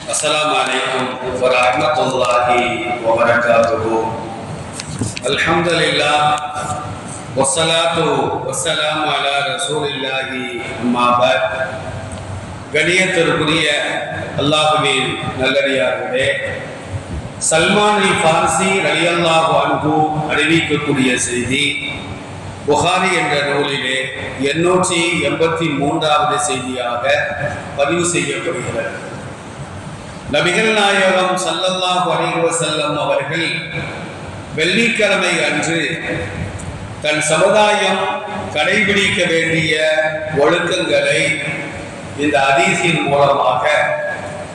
Assalamu alaikum wa rahmatullahi wa barakatuhu. Alhamdulillah wassalatu wassalamu ala rasulillahi amma ba'd. கணியத்திற்குரிய அல்லாஹ்வின் நல்லடியார்களே, சல்மான் அல் ஃபாரிசி ரலியல்லாஹு அன்ஹு அறிவிக்கக்கூடிய செய்தி புகாரி என்ற நூலிலே 883வது செய்தியாக பதிவு செய்யப்படுகிறது. நபிகள் நாயகம் ஸல்லல்லாஹு அலைஹி வஸல்லம் அவர்கள் வெள்ளிக்கிழமை அன்று தன் சமுதாயம் கடைபிடிக்க வேண்டிய ஒழுக்கங்களை இந்த ஹதீஸின் மூலமாக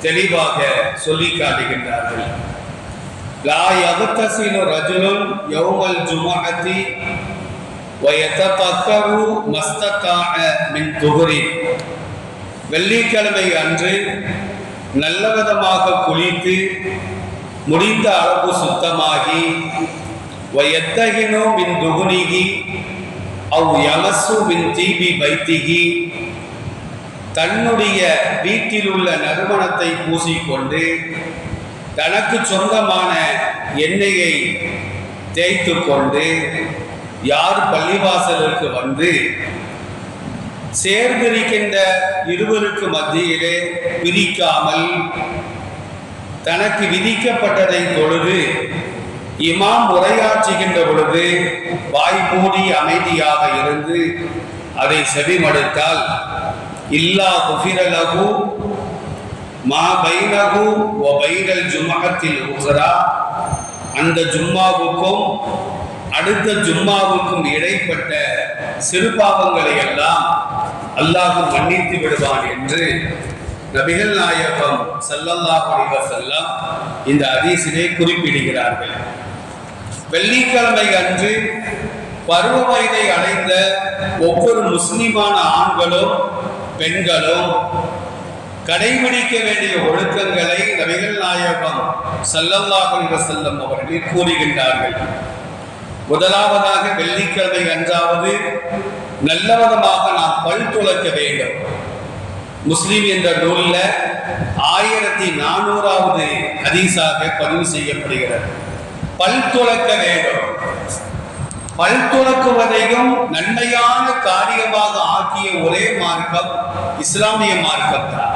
தெளிவாக சொல்லி காட்டுகின்றார்கள். லா யக்தஸிலு ரஜுலுன் யௌமல் ஜும்அத்தி வ யதஃபக்கரு மஸ்ததாஅ மின் துஹுரி. வெள்ளிக்கிழமை அன்று நல்ல விதமாக குளித்து முடிந்த அளவு சுத்தமாகி வயத்தகினோ மின் துகுனிகி அவ் யமசு மின் தீபி பைத்திகி, தன்னுடைய வீட்டில் உள்ள நறுமணத்தை பூசிக்கொண்டு தனக்கு சொந்தமான எண்ணெயை தேய்த்து கொண்டு யார் பள்ளிவாசலுக்கு வந்து சேர்ந்திருக்கின்ற இருவருக்கு மத்தியிலே பிரிக்காமல் தனக்கு விதிக்கப்பட்டதை தொழுது இமாம் உரையாற்றுகின்ற பொழுது வாய் மூடி அமைதியாக இருந்து அதை செவிமடுத்தால் இல்லா குஃபிரலகு மா பைனகு வ பைனல் ஜும்அத்தில் உக்ரா, அந்த ஜும்மாவுக்கும் அடுத்த ஜும்மாவுக்கும் இடைப்பட்ட சிறு பாவங்களை எல்லாம் அல்லாஹ் மன்னித்து விடுவான் என்று நபிகள் நாயகம் ஸல்லல்லாஹு அலைஹி வஸல்லம் இந்த ஹதீஸிலே குறிப்பிடுகிறார்கள். வெள்ளிக்கிழமை அன்று பருவ வயதை அடைந்த ஒவ்வொரு முஸ்லிமான ஆண்களும் பெண்களும் கடைபிடிக்க வேண்டிய ஒழுக்கங்களை நபிகள் நாயகம் ஸல்லல்லாஹு அலைஹி வஸல்லம் அவர்கள் கூறுகின்றார்கள். முதலாவதாக வெள்ளிக்கிழமை அன்றாவது நல்லவிதமாக நாம் பல் துலக்க வேண்டும். முஸ்லிம் என்ற நூலில் 1400வது ஹதீஸாக பதிவு செய்யப்படுகிறது. பல் துலக்க வேண்டும். பல் துலக்குவதையும் நன்மையான காரியமாக ஆக்கிய ஒரே மார்க்கம் இஸ்லாமிய மார்க்கம் தான்.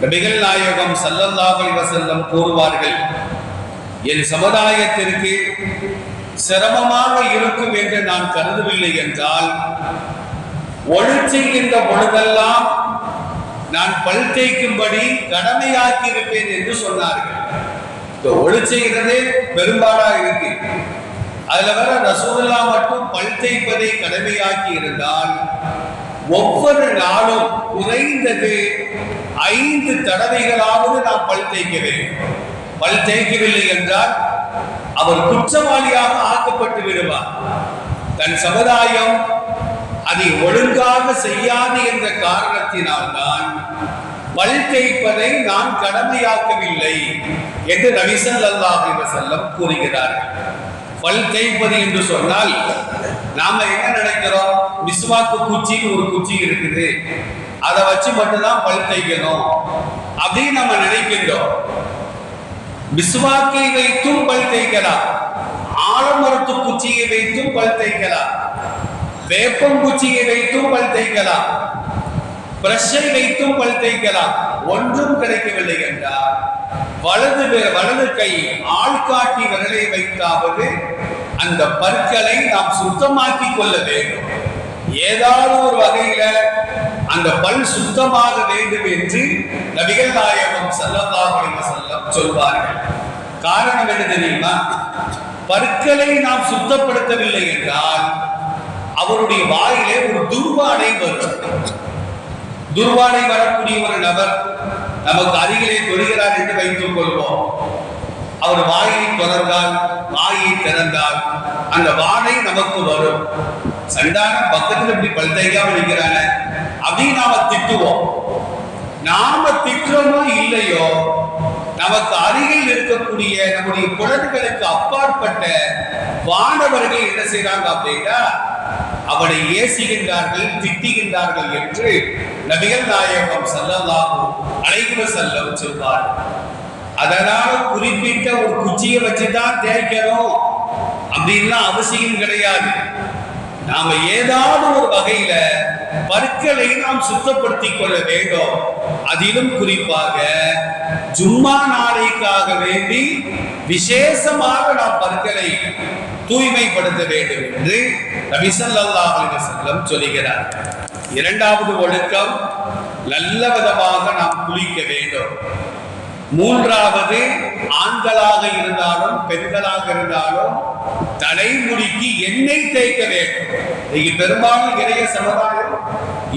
நபிகள் நாயகம் ஸல்லல்லாஹு அலைஹி வஸல்லம் கூறுவார்கள், என் சமுதாயத்திற்கு சிரமமாக இருக்கும் என்று நான் கருதவில்லை என்றால் ஒழுச்சுகின்ற பொழுதெல்லாம் நான் பல் தேய்க்கும்படி கடமையாக்கி இருப்பேன் என்று சொன்னார்கள். ஒழுச்சுகிறது பெரும்பாலாக இருக்கு. அதுல வர ரசூலுல்லாஹ் மட்டும் பல் தேய்ப்பதை கடமையாக்கி இருந்தால் ஒவ்வொரு நாளும் குறைந்தது 5 தடவைகளாவது நாம் பல் தேய்க்க வேண்டும். பல் தேய்க்கவில்லை என்றால் அவர் குற்றவாளியாக ஆக்கப்பட்டு விடுவார். தன் சமுதாயம் அதை ஒழுங்காக செய்யாது என்ற காரணத்தினால்தான் பல் தேய்ப்பதை நான் கடமையாக்கவில்லை என்று நபி ஸல்லல்லாஹு அலைஹி வஸல்லம் கூறுகிறார்கள். பல் தேய்ப்பது என்று சொன்னால் நாம என்ன நினைக்கிறோம், மிஸ்வாக்கு குச்சின்னு ஒரு குச்சி இருக்குது, அதை வச்சு மட்டும்தான் பல் தேய்க்கணும் அப்படின்னு நம்ம நினைக்கின்றோம். மிஸ்வாக்கை வைத்தும் பல் தேய்க்கலாம், ஆலமரத்து குச்சியை வைத்தும் பல் தேய்க்கலாம், வேப்பங்குச்சியை வைத்தும் பல் தேய்க்கலாம், பிரஷை வைத்தும் பல் தேய்க்கலாம். ஒன்றும் கிடைக்கவில்லை என்றால் வலது கை ஆள்காட்டி விரலை வைத்தாவது அந்த பற்களை நாம் சுத்தமாக்கி கொள்ள வேண்டும். ஏதாவது ஒரு வகையில அந்த பல் சுத்தமாக வேண்டும் என்று நபிகள் நாயகம் ஸல்லல்லாஹு அலைஹி வஸல்லம் சொல்வார்கள். காரணம் என்ன தெரியுமா? பற்களை நாம் சுத்தப்படுத்தவில்லை என்றால் அவருடைய வாயிலே ஒரு துர்வாடை வரும். துர்வாடை வரக்கூடிய ஒரு நபர் நமக்கு அருகிலே தொழுகிறார் என்று வைத்துக் கொள்வோம். அவர் வாயை தொடர்ந்தால், வாயை திறந்தால் அந்த வாடை நமக்கு வரும். சண்டானம் பக்கத்தில் இப்படி பல் தேய்க்காம இருக்கிறாங்க அப்படின்னு நாம திட்டுவோம். நாம திட்டுறோமோ இல்லையோ, நமக்கு அருகில் இருக்கக்கூடிய இருக்கக்கூடிய நம்முடைய புலன்களுக்கு அப்பாற்பட்ட வானவர்கள் என்ன செய்றாங்க அப்படின்னா அவனை ஏசுகின்றார்கள், திட்டுகின்றார்கள் என்று நபிகள் நாயகம் ஸல்லல்லாஹு அலைஹி வஸல்லம் சொல்வார். அதனால குறிப்பிட்ட ஒரு குச்சியை வச்சுதான் தேய்க்கணும் அப்படின்லாம் அவசியம் கிடையாது. நாம ஏதாவது ஒரு வகையில பற்களை நாம் சுத்தப்படுத்திக் கொள்ள வேண்டும். அதிலும் குறிப்பாக ஜும்மா நாளைக்காக வேண்டி விசேஷமாக நாம் பற்களை தூய்மைப்படுத்த வேண்டும் என்று நபி ஸல்லல்லாஹு அலைஹி வஸல்லம் சொல்கிறார். இரண்டாவது ஒழுக்கம், நல்ல விதமாக நாம் குளிக்க வேண்டும். மூன்றாவது, ஆண்களாக இருந்தாலும் பெண்களாக இருந்தாலும் தலைமுடிக்கு எண்ணெய் தேய்க்க வேண்டும். இன்னைக்கு பெரும்பாலும் இளைய சமுதாயம்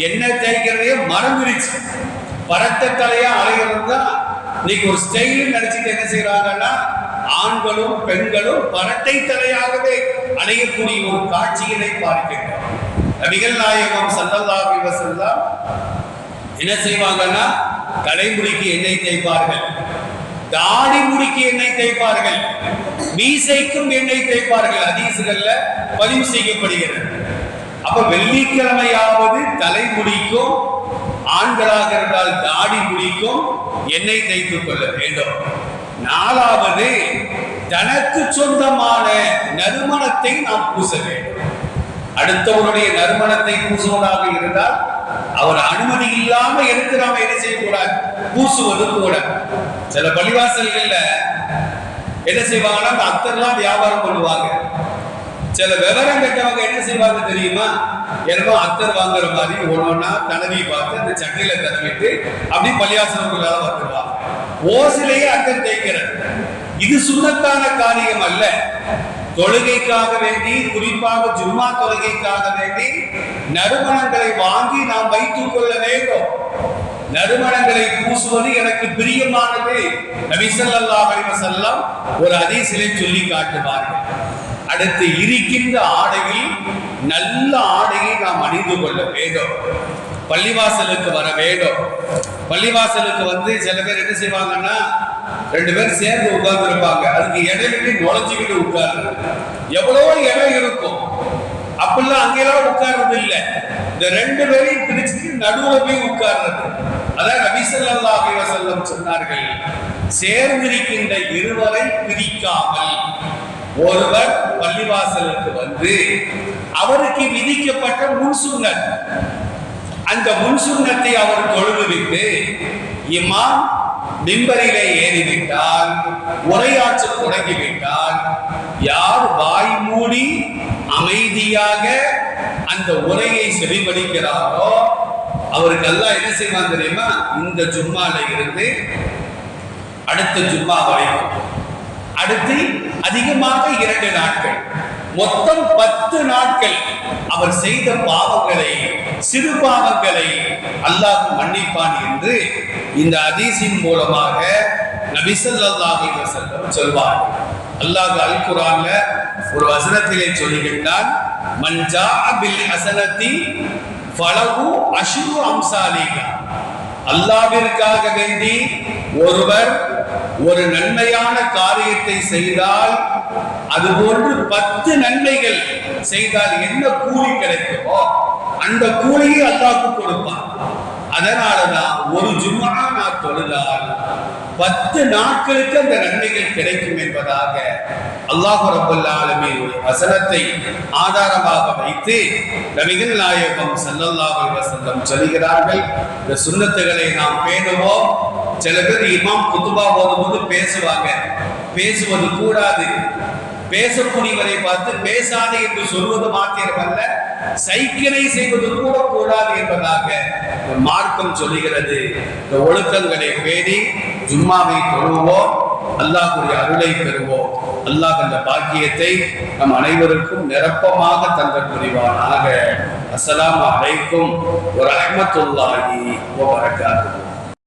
எண்ணெய் தேய்க்கிறதே மறந்துருச்சு. பரட்ட தலையா அலைகிறது தான் இன்னைக்கு ஒரு ஸ்டைல் நினைச்சிட்டு என்ன செய்யறாங்கன்னா ஆண்களும் பெண்களும் பரட்டை தலையாகவே அலையக்கூடிய ஒரு காட்சியினை பார்க்கின்றோம். நபிகள் நாயகம் ஸல்லல்லாஹு அலைஹி வஸல்லம் என்ன செய்வாங்கன்னா தலைமுடிக்கு எண்ணெய் தேய்ப்பார்கள், தாடி முடிக்கு எண்ணெய் தேய்ப்பார்கள், மீசைக்கும் எண்ணெய் தேய்ப்பார்கள். ஹதீஸ்கள்ல பதிவு செய்யப்படுகிறது. அப்ப வெள்ளிக்கிழமையாவது தலைமுடிக்கும், ஆண்களாக இருந்தால் தாடி முடிக்கும் எண்ணெய் தேய்த்துக் கொள்ள வேண்டும். நாலாவது, தனக்கு சொந்தமான நறுமணத்தை நாம் பூச வேண்டும். அடுத்தவருடைய நறுமணத்தை பூசுவதாக இருந்தால் அவர் அனுமதி இல்லாம எடுத்து நாம என்ன செய்யக்கூடாது, பூசுவது கூட. சில பள்ளிவாசல்கள்ல என்ன செய்வாங்கன்னா அந்த அத்தர்லாம் வியாபாரம் பண்ணுவாங்க. சில விவரம் கட்டவங்க என்ன செய்வாங்க தெரியுமா, என்னமோ அத்தர் வாங்குற மாதிரி ஒன்னொன்னா தடவி பார்த்து அந்த சட்டையில தடவிட்டு அப்படி பள்ளிவாசலுக்குள்ளால வந்துடுவாங்க. ஓசிலேயே அத்தர் தேய்க்கிறது. இது சுண்ணத்தான காரியம் அல்ல. தொழுகைக்காக வேண்டி, குறிப்பாக ஜும்மா தொழுகைக்காக வேண்டி நறுமணங்களை வாங்கி நாம் வைத்துக் கொள்ள வேண்டும். நறுமணங்களை பூசுவது எனக்கு பிரியமானது. நபி ஸல்லல்லாஹு அலைஹி வஸல்லம் ஒரு ஹதீஸிலே சொல்லி காட்டுவார்கள். அடுத்து, இருக்கின்ற ஆடையில் நல்ல ஆடையை நாம் அணிந்து கொள்ள வேண்டும். பள்ளிவாசலுக்கு வர வேண்டும். பள்ளிவாசலுக்கு வந்து சில பேர் என்ன செய்வாங்கன்னா ரெண்டு பேர் சேர்ந்து உட்கார்ந்து இருப்பாங்க. அதுக்கு இடையில நுழைஞ்சுக்கிட்டு உட்கார்ந்து எவ்வளவோ இடம் இருக்கும். அப்படிலாம் அங்கெல்லாம் உட்கார்றது இல்லை. இந்த ரெண்டு பேரையும் பிரிச்சுட்டு நடுவில் போய் உட்கார்றது. அதான் நபி ஸல்லல்லாஹு அலைஹி வஸல்லம் சொன்னார்கள், சேர்ந்திருக்கின்ற இருவரை பிரிக்காமல் ஒருவர் பள்ளிவாசலுக்கு வந்து அவருக்கு விதிக்கப்பட்ட முன்சுன்னத், அந்த முன்சுன்னத்தை அவர் தொழுதுவிட்டு இமாம் மிம்பரிலே ஏறிவிட்டால், உரையாற்ற தொடங்கிவிட்டால், யார் வாய் மூடி அமைதியாக அந்த உரையை செவிமடிக்கிறாரோ அவருக்கு எல்லாம் என்ன செய்வான் தெரியுமா, இந்த ஜும்மால இருந்து அடுத்த ஜும்மா வரைக்கும், அடுத்து அதிகமாக 2 நாட்கள், மொத்தம் 10 நாட்கள் அவர் செய்த பாவங்களை, சிறு பாவங்களை அல்லாஹ் மன்னிப்பான் என்று இந்த ஹதீஸின் மூலமாக நபி ஸல்லல்லாஹு அலைஹி வஸல்லம் சொல்வார். அல்லாஹ் அல் குர்ஆன்ல ஒரு வசனத்திலே சொல்லுகின்றான், மன் ஜாஅ பில் ஹஸனத்தி ஃபலஹு அஷ்ரு அம்சாலிஹா. அல்லாஹ்விற்காக வேண்டி ஒருவர் ஒரு நன்மையான காரியத்தை செய்தால் அதுபோன்று 10 நன்மைகள் செய்தால் என்ன கூலி கிடைக்குமோ அந்த கூலியை அல்லாஹ்வுக்கு கொடுப்பான். அதனாலதான் ஒரு ஜும்மா நான் தொழுதால் 10 நாட்களுக்கு அந்த நன்மைகள் கிடைக்கும் என்பதாக அல்லாஹ் ரப்பல் ஆலமீன் வசனத்தை ஆதாரமாக வைத்து நபிகள் நாயகம் ஸல்லல்லாஹு அலைஹி வஸல்லம் சொல்கிறார்கள். இந்த சுன்னத்துகளை நாம் பேணுவோம். சில பேர் இமாம் குத்துபா போடும்போது பேசுவாங்க, பேசுவது கூடாது. பேசக்கூடியவரை பார்த்து பேசாதே என்று சொல்வது மாத்திரமல்ல, சைக்கிளை செய்வது கூட கூடாது என்பதாக மார்க்கம் சொல்லுகிறது. இந்த ஒழுக்கங்களை பேணி ஜும்மாவை தொழுவோம், அல்லாஹ்வுடைய அருளை பெறுவோம். அல்லாஹ் அந்த பாக்கியத்தை நம் அனைவருக்கும் நிரப்பமாக தந்தல் புரிவானாக. அஸ்ஸலாமு அலைக்கும் வ ரஹ்மத்துல்லாஹி வ பரகாத்துஹு.